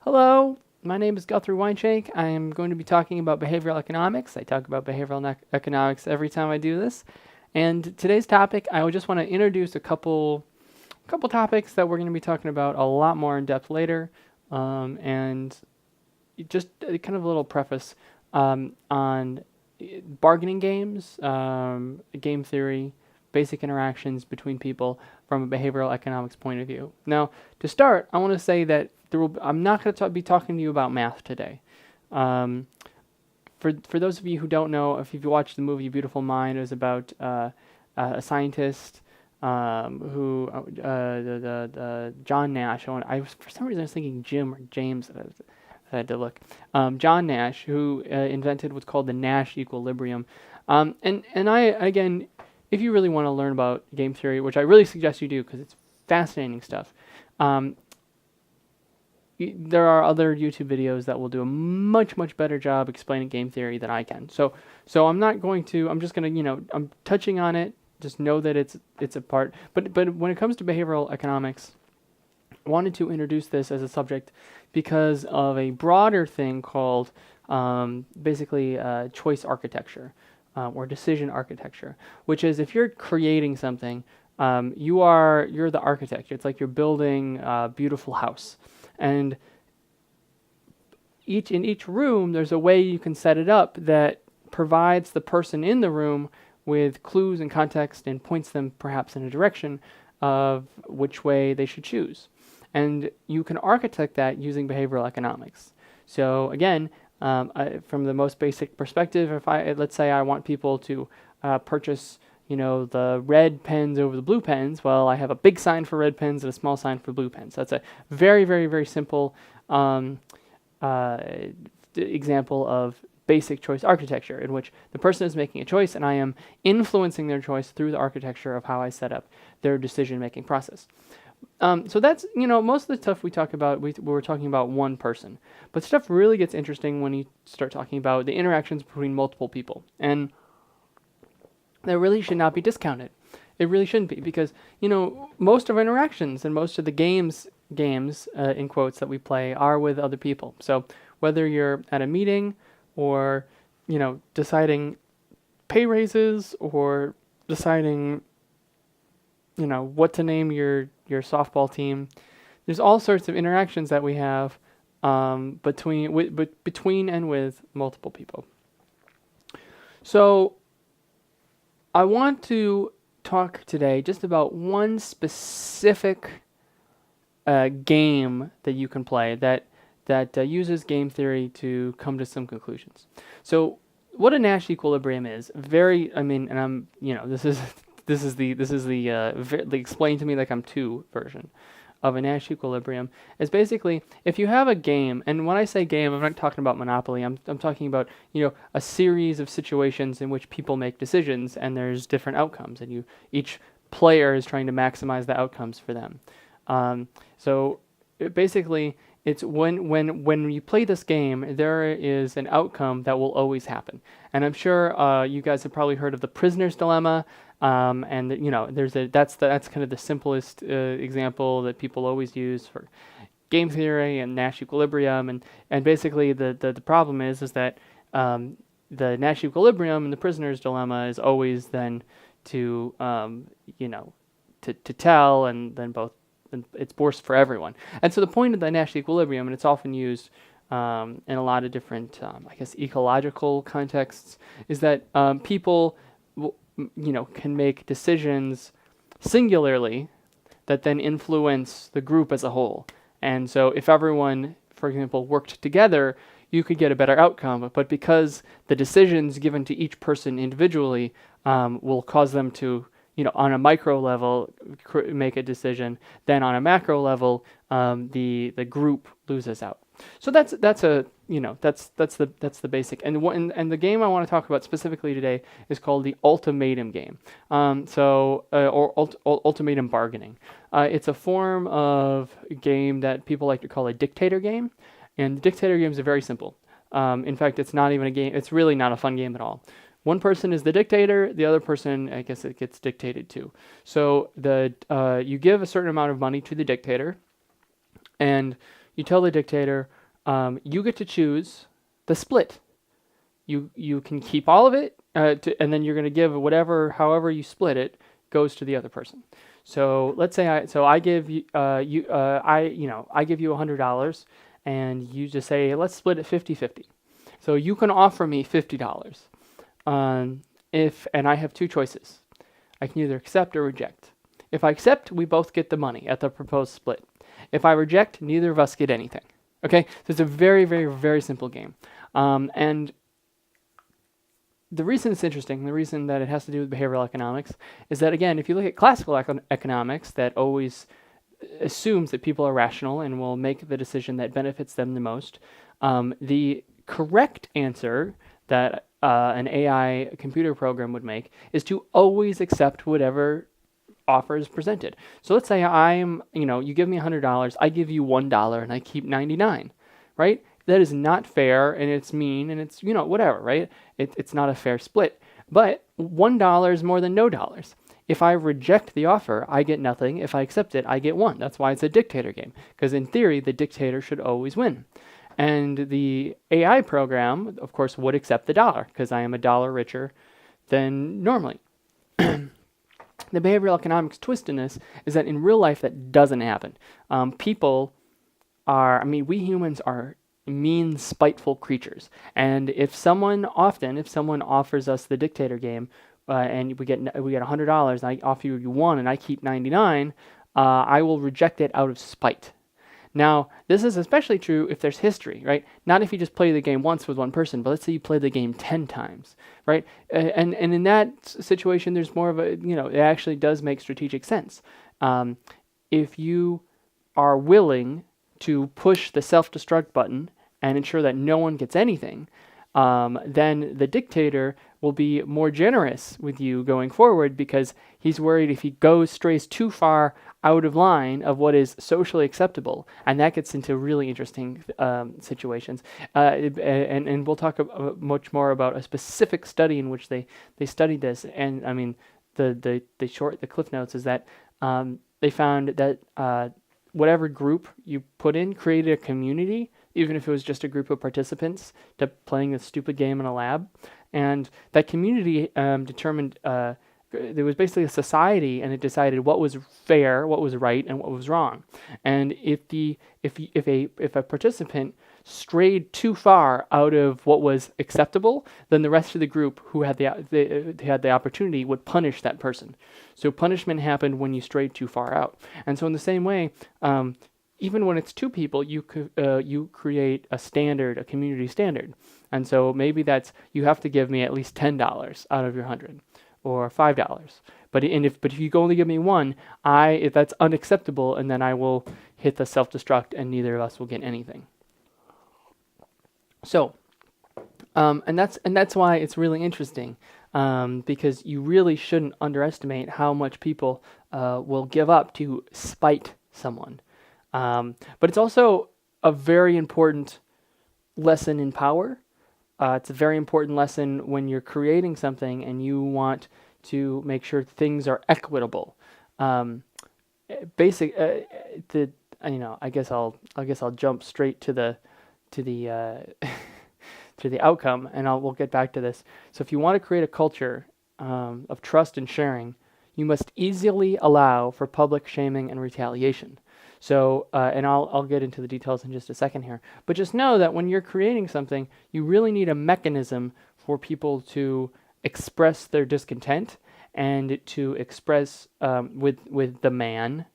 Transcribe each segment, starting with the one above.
Hello, my name is Guthrie Weinshake. I am going to be talking about behavioral economics. I talk about behavioral economics every time I do this. And today's topic, I just want to introduce a couple topics that we're going to be talking about a lot more in depth later. And just kind of a little preface on bargaining games, game theory, basic interactions between people from a behavioral economics point of view. Now, to start, I want to say that I'm not going to be talking to you about math today. For those of you who don't know, if you've watched the movie Beautiful Mind, it was about a scientist who John Nash. For some reason I was thinking Jim or James. I had to look. John Nash, who invented what's called the Nash Equilibrium. And I, again, if you really want to learn about game theory, which I really suggest you do because it's fascinating stuff, there are other YouTube videos that will do a much better job explaining game theory than I can. So I'm not going to. I'm just going to, I'm touching on it. Just know that it's a part. But when it comes to behavioral economics, I wanted to introduce this as a subject because of a broader thing called basically choice architecture or decision architecture, which is if you're creating something, you're the architect. It's like you're building a beautiful house, and in each room there's a way you can set it up that provides the person in the room with clues and context and points them perhaps in a direction of which way they should choose. And you can architect that using behavioral economics. So again, from the most basic perspective, let's say I want people to purchase, the red pens over the blue pens. Well, I have a big sign for red pens and a small sign for blue pens. That's a very simple example of basic choice architecture in which the person is making a choice and I am influencing their choice through the architecture of how I set up their decision-making process. So that's, most of the stuff we talk about, we're talking about one person. But stuff really gets interesting when you start talking about the interactions between multiple people. And that really should not be discounted. It really shouldn't be because, most of our interactions and most of the games in quotes that we play are with other people. So whether you're at a meeting or, deciding pay raises or deciding, what to name your softball team, there's all sorts of interactions that we have between and with multiple people. So I want to talk today just about one specific game that you can play that uses game theory to come to some conclusions. So what a Nash equilibrium is, this is the explain to me like I'm two version of a Nash equilibrium. Is basically if you have a game, and when I say game, I'm not talking about Monopoly. I'm talking about a series of situations in which people make decisions and there's different outcomes, and each player is trying to maximize the outcomes for them. So basically, it's when you play this game, there is an outcome that will always happen. And I'm sure you guys have probably heard of the prisoner's dilemma. And that's kind of the simplest example that people always use for game theory and Nash equilibrium. And basically the problem is that the Nash equilibrium and the prisoner's dilemma is always then to tell, and then both. And it's worse for everyone. And so the point of the Nash equilibrium, and it's often used in a lot of different, ecological contexts, is that people, can make decisions singularly that then influence the group as a whole. And so if everyone, for example, worked together, you could get a better outcome. But because the decisions given to each person individually will cause them to on a micro level, make a decision. Then on a macro level, the group loses out. So that's the basic. And the game I want to talk about specifically today is called the Ultimatum game. Or Ultimatum bargaining. It's a form of game that people like to call a dictator game, and the dictator games are very simple. In fact, it's not even a game. It's really not a fun game at all. One person is the dictator, the other person, I guess, it gets dictated to. So you give a certain amount of money to the dictator, and you tell the dictator, you get to choose the split. You can keep all of it, and then you're going to give however you split it goes to the other person. So let's say I give you I give you $100, and you just say, let's split it 50-50. So you can offer me $50. And I have two choices. I can either accept or reject. If I accept, we both get the money at the proposed split. If I reject, neither of us get anything. Okay, so it's a very, very, very simple game. And the reason it's interesting, the reason that it has to do with behavioral economics, is that, again, if you look at classical economics, that always assumes that people are rational and will make the decision that benefits them the most, the correct answer that an AI computer program would make is to always accept whatever offer is presented. So let's say you give me $100, I give you $1, and I keep 99, right? That is not fair, and it's mean, and it's, whatever, right? It's not a fair split. But $1 is more than no dollars. If I reject the offer, I get nothing. If I accept it, I get one. That's why it's a dictator game, because in theory, the dictator should always win. And the AI program, of course, would accept the dollar, because I am a dollar richer than normally. The behavioral economics twist in this is that in real life, that doesn't happen. We humans are mean, spiteful creatures. And if someone offers us the dictator game, and we get $100, and I offer you one, and I keep 99, I will reject it out of spite. Now, this is especially true if there's history, right? Not if you just play the game once with one person, but let's say you play the game 10 times, right? And in that situation, there's more of it actually does make strategic sense. If you are willing to push the self-destruct button and ensure that no one gets anything, then the dictator will be more generous with you going forward, because he's worried if he strays too far out of line of what is socially acceptable, and that gets into really interesting situations. And we'll talk much more about a specific study in which they studied this. And I mean, the cliff notes is that they found that whatever group you put in created a community, even if it was just a group of participants playing a stupid game in a lab. And that community determined, there was basically a society, and it decided what was fair, what was right, and what was wrong. And if a participant strayed too far out of what was acceptable, then the rest of the group who had the opportunity would punish that person. So punishment happened when you strayed too far out. And so in the same way, even when it's two people, you create a standard, a community standard. And so maybe that's, you have to give me at least $10 out of your 100, or $5. But if you only give me one, if that's unacceptable, and then I will hit the self-destruct, and neither of us will get anything. So, and that's why it's really interesting, because you really shouldn't underestimate how much people will give up to spite someone. But it's also a very important lesson in power. It's a very important lesson when you're creating something and you want to make sure things are equitable. I guess I'll jump straight to the to the outcome, and we'll get back to this. So if you want to create a culture of trust and sharing, you must easily allow for public shaming and retaliation. So, and I'll get into the details in just a second here. But just know that when you're creating something, you really need a mechanism for people to express their discontent, and to express with the man,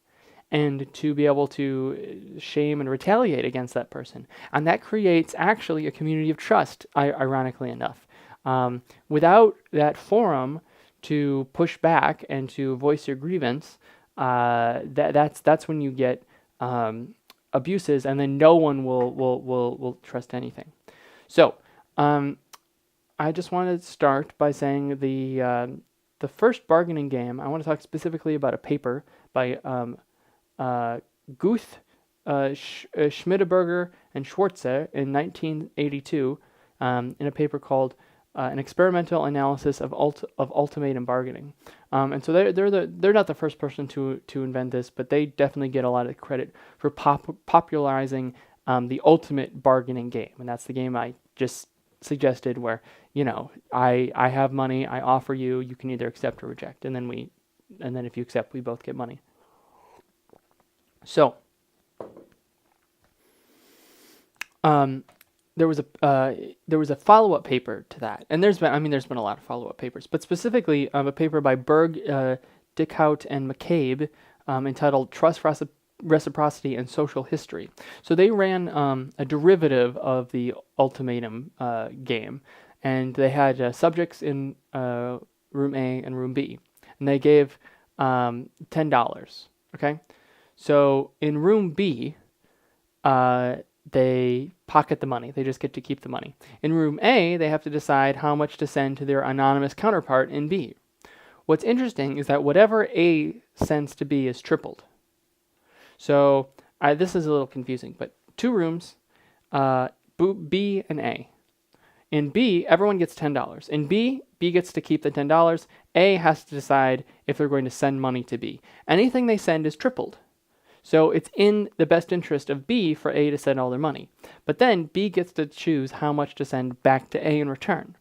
and to be able to shame and retaliate against that person. And that creates actually a community of trust, ironically enough. Without that forum to push back and to voice your grievance, that's when you get abuses, and then no one will trust anything. So I just wanted to start by saying the first bargaining game. I want to talk specifically about a paper by Guth, Schmideberger, and Schwartzer in 1982, in a paper called an experimental analysis of ultimatum bargaining. And so they're not the first person to invent this, but they definitely get a lot of credit for popularizing the ultimate bargaining game, and that's the game I just suggested, where I have money, I offer you, you can either accept or reject, and then if you accept, we both get money. So there was a follow-up paper to that, and there's been a lot of follow-up papers, but specifically a paper by Berg, Dickhout, and McCabe entitled "Trust, Reciprocity, and Social History." So they ran a derivative of the Ultimatum game, and they had subjects in room A and room B, and they gave $10. Okay, so in room B, they pocket the money. They just get to keep the money. In room A, they have to decide how much to send to their anonymous counterpart in B. What's interesting is that whatever A sends to B is tripled. So this is a little confusing, but 2 rooms, B and A. In B, everyone gets $10. In B gets to keep the $10. A has to decide if they're going to send money to B. Anything they send is tripled. So it's in the best interest of B for A to send all their money. But then B gets to choose how much to send back to A in return.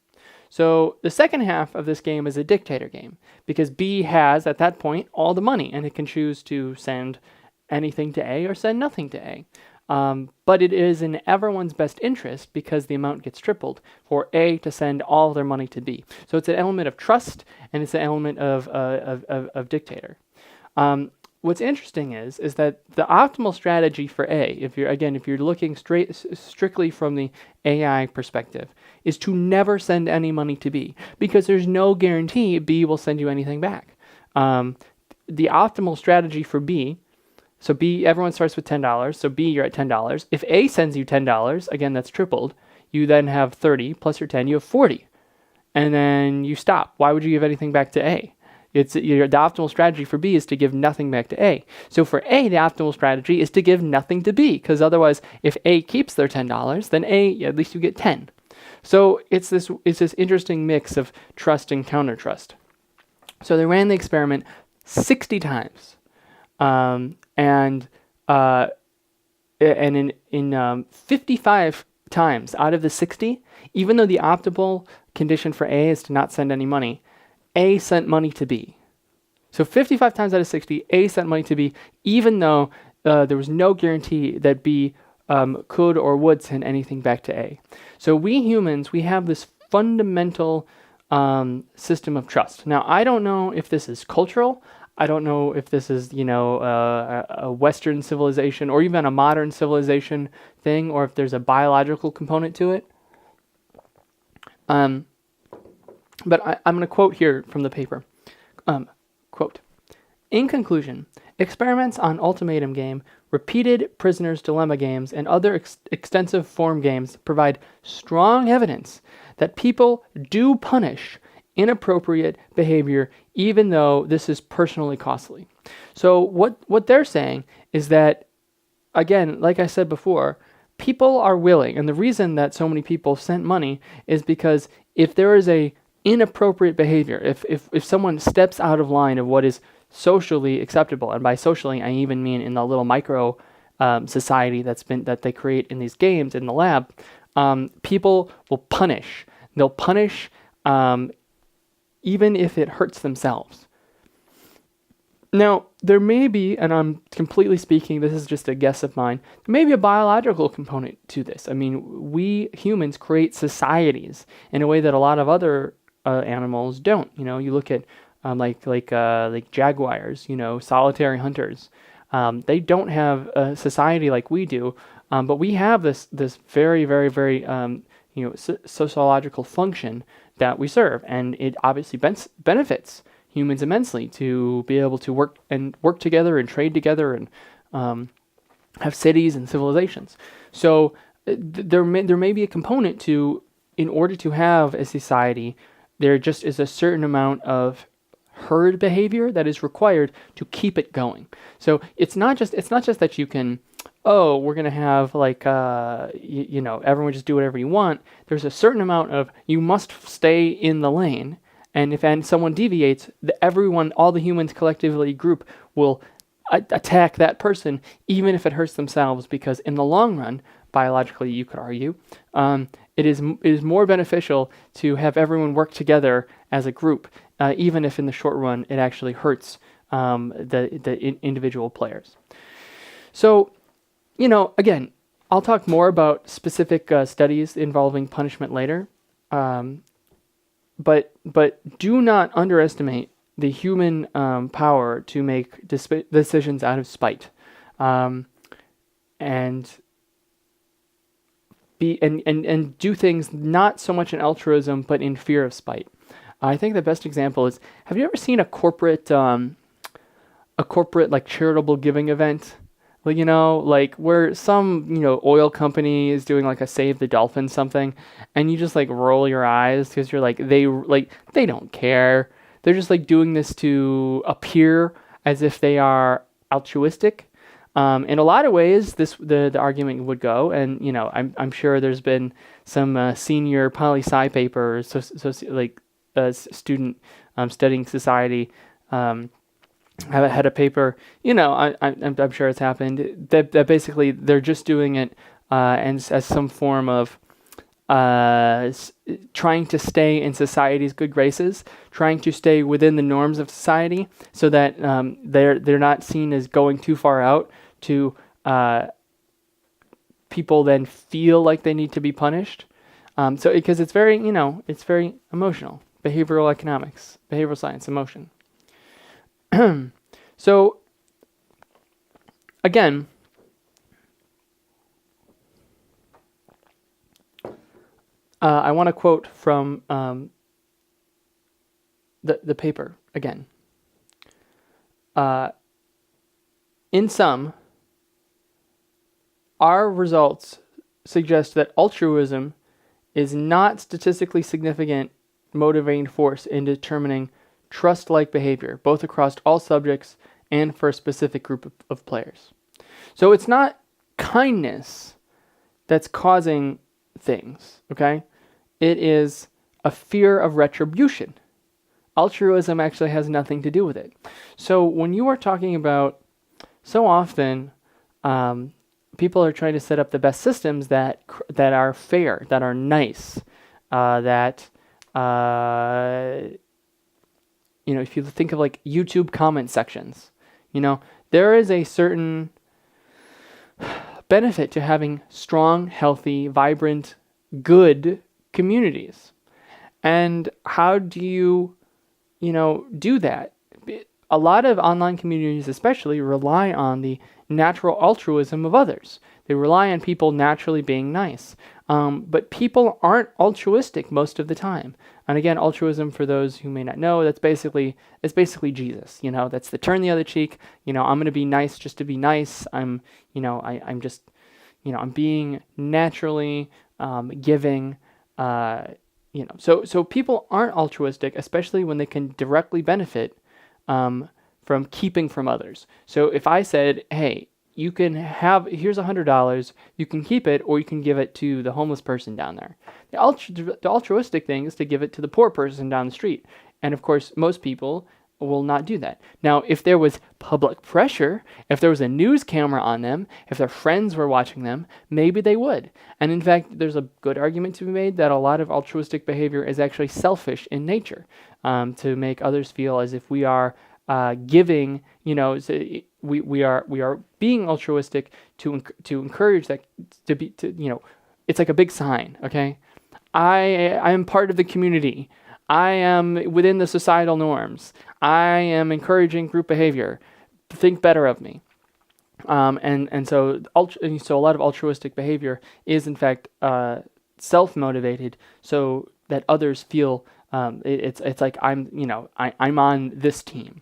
So the second half of this game is a dictator game, because B has, at that point, all the money, and it can choose to send anything to A or send nothing to A. But it is in everyone's best interest, because the amount gets tripled, for A to send all their money to B. So it's an element of trust, and it's an element of dictator. What's interesting is that the optimal strategy for A, if you're looking strictly from the AI perspective, is to never send any money to B, because there's no guarantee B will send you anything back. The optimal strategy for B, so B, everyone starts with $10, so B, you're at $10. If A sends you $10, again, that's tripled, you then have 30 plus your 10, you have 40. And then you stop. Why would you give anything back to A? The optimal strategy for B is to give nothing back to A. So for A, the optimal strategy is to give nothing to B, because otherwise, if A keeps their $10, then A, at least you get 10. So it's this interesting mix of trust and counter-trust. So they ran the experiment 60 times, and in 55 times out of the 60, even though the optimal condition for A is to not send any money, A sent money to B. So 55 times out of 60, A sent money to B, even though there was no guarantee that B could or would send anything back to A. So we humans, we have this fundamental system of trust. Now, I don't know if this is cultural. I don't know if this is, a Western civilization or even a modern civilization thing, or if there's a biological component to it. But I'm going to quote here from the paper. Quote, "In conclusion, experiments on Ultimatum game, repeated Prisoner's Dilemma games, and other extensive form games provide strong evidence that people do punish inappropriate behavior, even though this is personally costly." So what they're saying is that, again, like I said before, people are willing, and the reason that so many people sent money is because if there is a inappropriate behavior, if someone steps out of line of what is socially acceptable, and by socially I even mean in the little micro society that they create in these games in the lab, people will punish. They'll punish even if it hurts themselves. Now, there may be, and I'm completely speaking, this is just a guess of mine, there may be a biological component to this. I mean, we humans create societies in a way that a lot of other animals don't. You look at like jaguars, solitary hunters. They don't have a society like we do, but we have this very, very, very sociological function that we serve, and it obviously benefits humans immensely to be able to work together and trade together and have cities and civilizations. So there may be a component to, in order to have a society, there just is a certain amount of herd behavior that is required to keep it going. So it's not just that you can, we're going to have everyone just do whatever you want. There's a certain amount of, you must stay in the lane. And if someone deviates, all the humans collectively group will attack that person, even if it hurts themselves, because in the long run, biologically, you could argue, it is more beneficial to have everyone work together as a group, even if in the short run it actually hurts the individual players. So, again, I'll talk more about specific studies involving punishment later, but do not underestimate the human power to make decisions out of spite, and do things not so much in altruism, but in fear of spite. I think the best example is: have you ever seen a corporate like charitable giving event? Like where some, oil company is doing like a Save the Dolphin something, and you just like roll your eyes because you're like, they don't care. They're just like doing this to appear as if they are altruistic. In a lot of ways, the argument would go, and I'm sure there's been some senior poli-sci papers, student studying society. Have had a paper, I'm sure it's happened, that basically they're just doing it and as some form of trying to stay in society's good graces, trying to stay within the norms of society, so that they're not seen as going too far out to people then feel like they need to be punished. So because it's very emotional, behavioral economics, behavioral science, emotion. So, again, I want to quote from the paper again. In sum, our results suggest that altruism is not statistically significant motivating force in determining trust-like behavior, both across all subjects and for a specific group of players. So it's not kindness that's causing things, okay? It is a fear of retribution. Altruism actually has nothing to do with it. So when you are talking about, so often, people are trying to set up the best systems that are fair, that are nice, if you think of like YouTube comment sections, there is a certain benefit to having strong, healthy, vibrant, good communities. And how do you, do that? A lot of online communities especially rely on the natural altruism of others. They rely on people naturally being nice. But people aren't altruistic most of the time. And again, altruism, for those who may not know, it's basically Jesus. That's the turn the other cheek. I'm going to be nice just to be nice. I'm being naturally giving. So people aren't altruistic, especially when they can directly benefit from keeping from others. So if I said, hey, you can here's $100, you can keep it, or you can give it to the homeless person down there. The altruistic thing is to give it to the poor person down the street. And of course, most people will not do that. Now, if there was public pressure, if there was a news camera on them, if their friends were watching them, maybe they would. And in fact, there's a good argument to be made that a lot of altruistic behavior is actually selfish in nature, to make others feel as if we are giving, we are being altruistic to encourage that it's like a big sign, okay? I am part of the community. I am within the societal norms. I am encouraging group behavior. Think better of me. So a lot of altruistic behavior is in fact self-motivated, so that others feel it's like I'm on this team.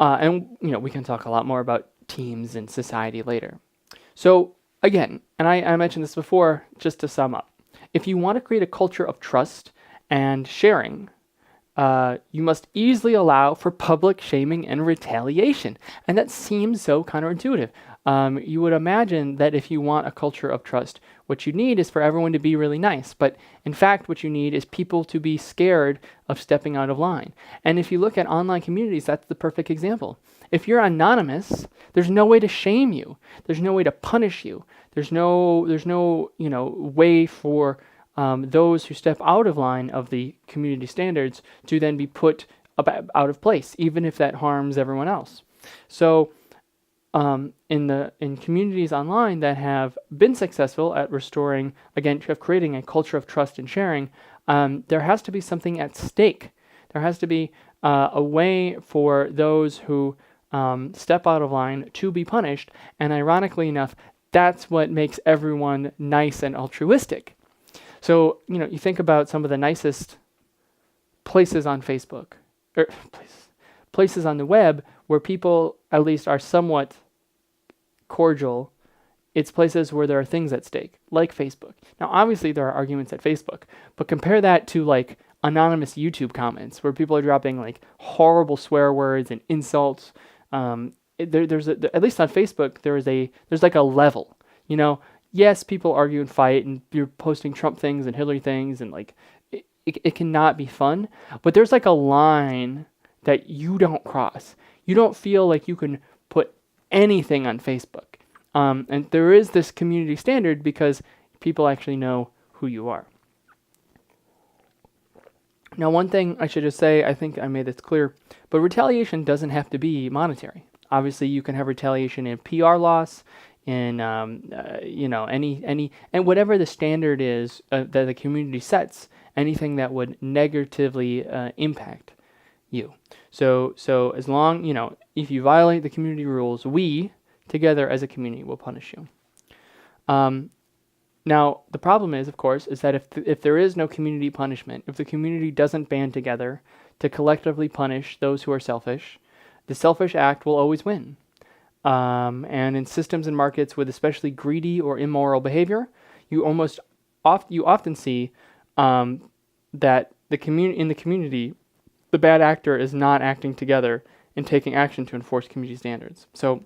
And we can talk a lot more about teams and society later. So again, and I mentioned this before, just to sum up, if you want to create a culture of trust and sharing, you must easily allow for public shaming and retaliation. And that seems so counterintuitive. You would imagine that if you want a culture of trust, what you need is for everyone to be really nice. But in fact, what you need is people to be scared of stepping out of line. And if you look at online communities, that's the perfect example. If you're anonymous, there's no way to shame you. There's no way to punish you. There's no way for those who step out of line of the community standards to then be put out of place, even if that harms everyone else. So in communities online that have been successful at restoring, again, of creating a culture of trust and sharing, there has to be something at stake. There has to be a way for those who step out of line to be punished. And ironically enough, that's what makes everyone nice and altruistic. So, you think about some of the nicest places on Facebook, or places on the web where people at least are somewhat cordial. It's places where there are things at stake, like Facebook. Now, obviously, there are arguments at Facebook, but compare that to like anonymous YouTube comments where people are dropping like horrible swear words and insults. There's at least on Facebook, there's like a level. Yes, people argue and fight, and you're posting Trump things and Hillary things, and like it cannot be fun. But there's like a line that you don't cross. You don't feel like you can put anything on Facebook. And there is this community standard because people actually know who you are. Now, one thing I should just say, I think I made this clear, but retaliation doesn't have to be monetary. Obviously, you can have retaliation in PR loss, in any and whatever the standard is that the community sets, anything that would negatively impact you. So as long, if you violate the community rules, we together as a community will punish you. Now, the problem is, of course, is that if there is no community punishment, if the community doesn't band together to collectively punish those who are selfish, the selfish act will always win. And in systems and markets with especially greedy or immoral behavior, you often see that in the community, the bad actor is not acting together and taking action to enforce community standards. So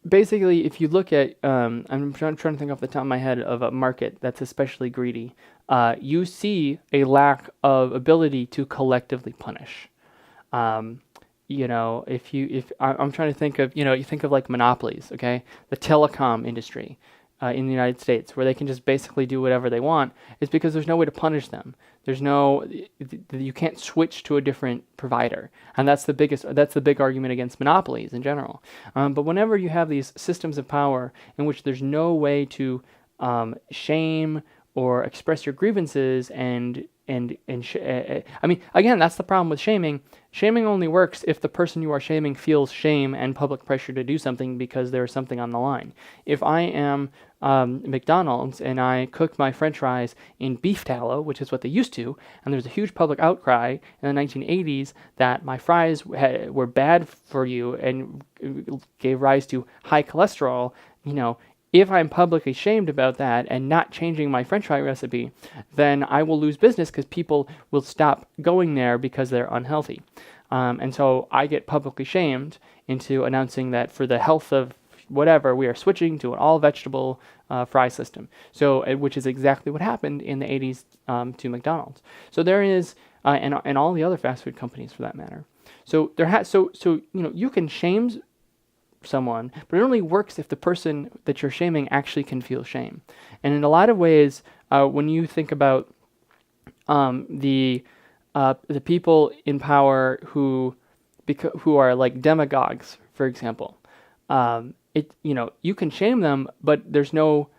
basically, if you look at, I'm trying to think off the top of my head of a market that's especially greedy, you see a lack of ability to collectively punish. If I'm trying to think of, you think of like monopolies, okay? The telecom industry in the United States, where they can just basically do whatever they want, is because there's no way to punish them. You can't switch to a different provider, and that's the big argument against monopolies in general. But whenever you have these systems of power in which there's no way to shame or express your grievances again, that's the problem with shaming. Shaming only works if the person you are shaming feels shame and public pressure to do something because there's something on the line. If I am McDonald's and I cook my French fries in beef tallow, which is what they used to, and there's a huge public outcry in the 1980s that my fries were bad for you and gave rise to high cholesterol, if I'm publicly shamed about that and not changing my French fry recipe, then I will lose business because people will stop going there because they're unhealthy. And so I get publicly shamed into announcing that for the health of whatever, we are switching to an all-vegetable fry system. So, which is exactly what happened in the 80s to McDonald's. So there is, and all the other fast food companies for that matter. So you can shame someone, but it only works if the person that you're shaming actually can feel shame. And in a lot of ways, when you think about the people in power who are like demagogues, for example, you can shame them, but there's no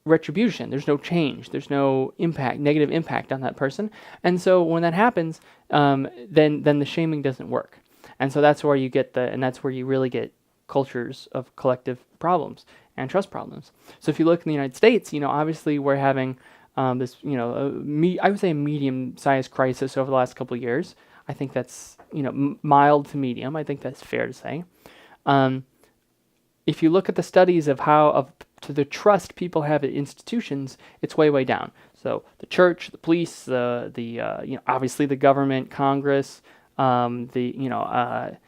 retribution, there's no change, there's no negative impact on that person. And so when that happens, then the shaming doesn't work. And so that's where that's where you really get cultures of collective problems and trust problems. So if you look in the United States, obviously we're having this, I would say a medium-sized crisis over the last couple of years. I think that's, mild to medium. I think that's fair to say. If you look at the studies of to the trust people have at institutions, it's way, way down. So the church, the police, obviously the government, Congress, the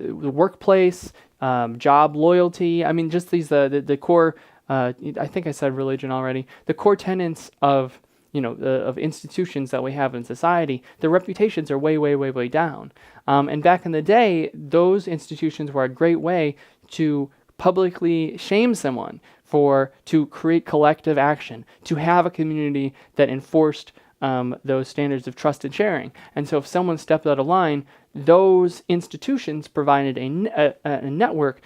workplace, job loyalty. I mean, just these the core. I think I said religion already. The core tenets of of institutions that we have in society, their reputations are way, way, way, way down. And back in the day, those institutions were a great way to publicly shame someone to create collective action, to have a community that enforced those standards of trust and sharing. And so if someone stepped out of line, those institutions provided a network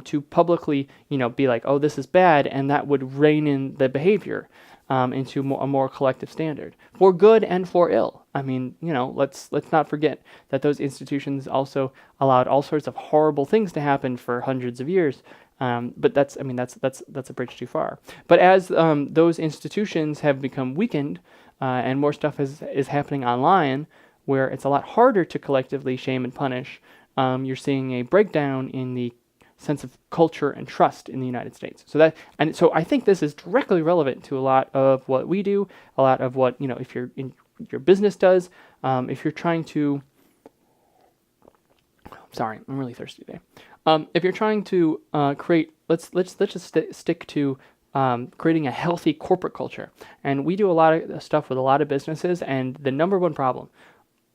to publicly, be like, oh, this is bad, and that would rein in the behavior into a more collective standard, for good and for ill. I mean, let's not forget that those institutions also allowed all sorts of horrible things to happen for hundreds of years. But that's a bridge too far. But as those institutions have become weakened, and more stuff is happening online, where it's a lot harder to collectively shame and punish, you're seeing a breakdown in the sense of culture and trust in the United States. So I think this is directly relevant to a lot of what we do, a lot of what if your business does, if you're trying to. Sorry, I'm really thirsty today. If you're trying to create, let's just stick to creating a healthy corporate culture, and we do a lot of stuff with a lot of businesses, and the number one problem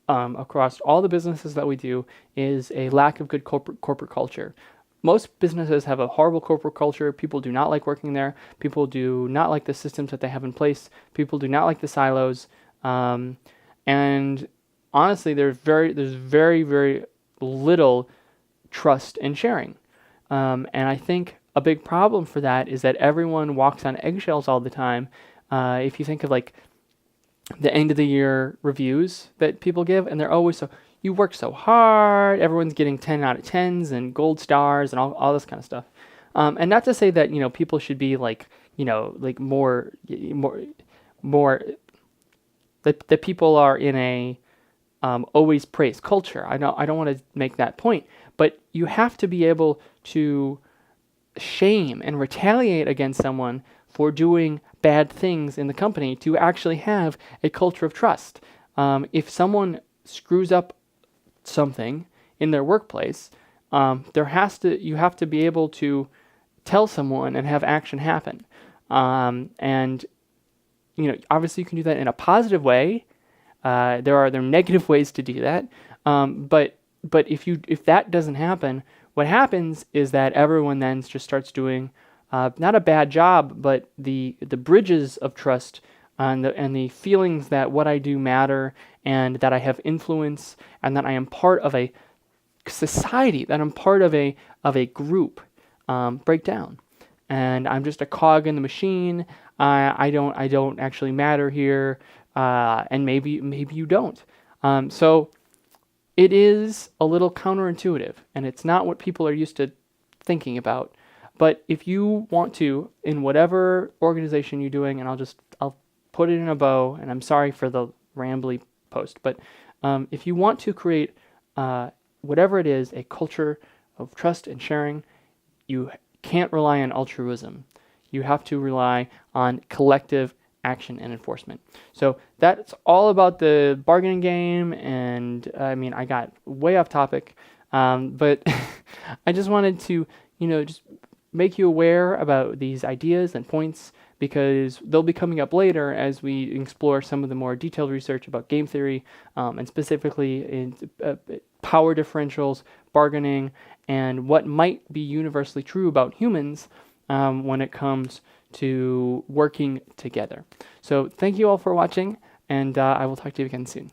across all the businesses that we do is a lack of good corporate culture. Most businesses have a horrible corporate culture. People do not like working there. People do not like the systems that they have in place. People do not like the silos. And honestly, there's very, very little trust and sharing. And I think a big problem for that is that everyone walks on eggshells all the time. If you think of like the end of the year reviews that people give, and they're always you work so hard, everyone's getting 10 out of 10s and gold stars and all this kind of stuff. And not to say that, people should be like more that people are in a always praise culture. I don't want to make that point, but you have to be able to shame and retaliate against someone for doing bad things in the company to actually have a culture of trust. If someone screws up something in their workplace, you have to be able to tell someone and have action happen. And obviously you can do that in a positive way. There are negative ways to do that. But if that doesn't happen, what happens is that everyone then just starts doing not a bad job, but the bridges of trust and the feelings that what I do matter, and that I have influence, and that I am part of a society, that I'm part of a group, break down, and I'm just a cog in the machine. I don't actually matter here, and maybe you don't. So it is a little counterintuitive, and it's not what people are used to thinking about. But if you want to, in whatever organization you're doing, and I'll put it in a bow, and I'm sorry for the rambly post, but if you want to create whatever it is, a culture of trust and sharing, you can't rely on altruism. You have to rely on collective action and enforcement. So that's all about the bargaining game, and I got way off topic, but I just wanted to, just make you aware about these ideas and points, because they'll be coming up later as we explore some of the more detailed research about game theory, and specifically in power differentials, bargaining, and what might be universally true about humans when it comes to working together. So thank you all for watching, and I will talk to you again soon.